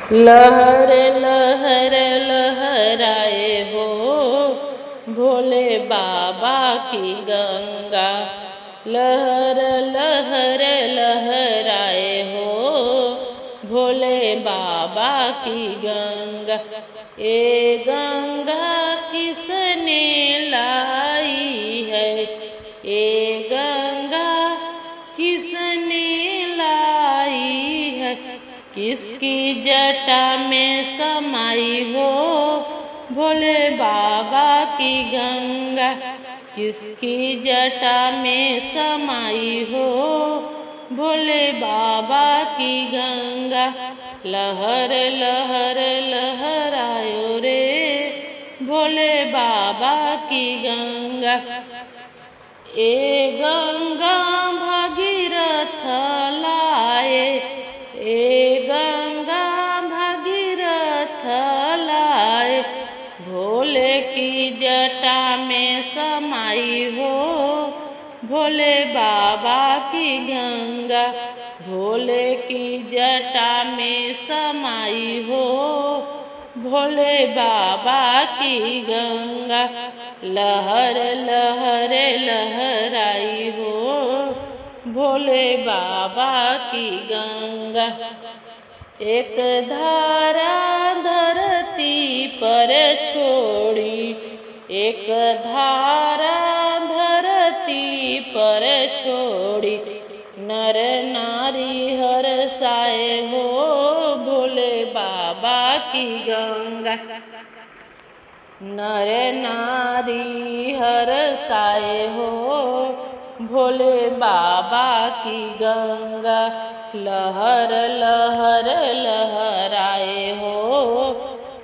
लहर लहर लहराए हो भोले बाबा की गंगा। लहर लहर लहराए हो भोले बाबा की गंगा। ये गंगा किसने लाई है, ये गंगा किसने लाई है, किसकी जटा में समाई हो भोले बाबा की गंगा। किसकी जटा में समाई हो भोले बाबा की गंगा। लहर लहर लहरायो रे भोले बाबा की गंगा। ए गंगा भगीरथ लाए, ए गंगा भगीरथ लाए, भोले की जटा में समाई हो भोले बाबा की गंगा। भोले की जटा में समाई हो भोले बाबा की गंगा। लहर लहर लहराई हो भोले बाबा की गंगा। एक धारा धरती पर छोड़ी, एक धारा धरती पर छोड़ी, नर नारी हर्षाए हो भोले बाबा की गंगा। नर नारी हर्षाए हो भोले बाबा की गंगा। लहर लहर लहराए हो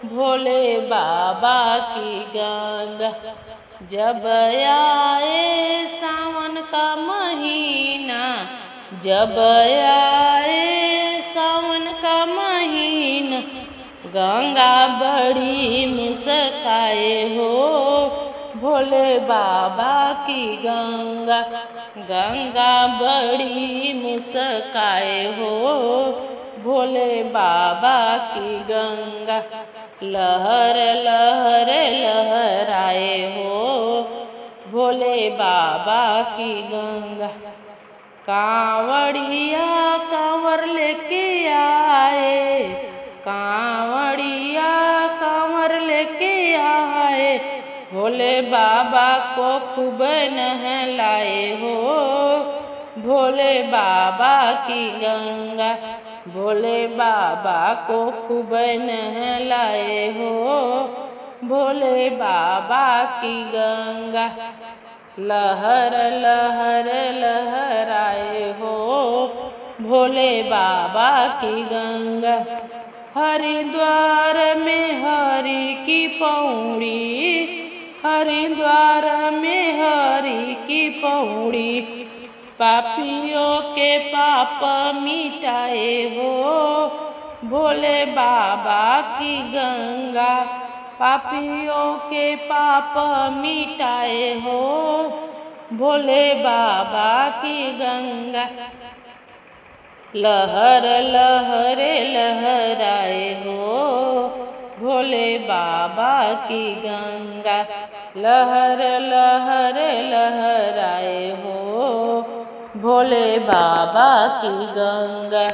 भोले बाबा की गंगा। जब आए सावन का महीना, जब आए सावन का महीना, गंगा बड़ी मुस्काए हो भोले बाबा की गंगा। गंगा बड़ी मुस्काए हो भोले बाबा की गंगा। लहर लहर लहराए हो भोले बाबा की गंगा। कांवड़िया कांवर लेके आए, कांवड़िया कांवर लेके आए, भोले बाबा को खूब नहलाए हो भोले बाबा की गंगा। भोले बाबा को खूब नहलाए हो भोले बाबा की गंगा। लहर लहर लहराए हो भोले बाबा की गंगा। हरिद्वार में हरि की पौड़ी, हरिद्वार में हरि की पौड़ी, पापियों के पाप मिटाए हो भोले बाबा की गंगा। पापियों के पाप मिटाए हो भोले बाबा की गंगा। लहर लहर लहराए हो भोले बाबा की गंगा। लहर लहर लहराए हो भोले बाबा की गंगा।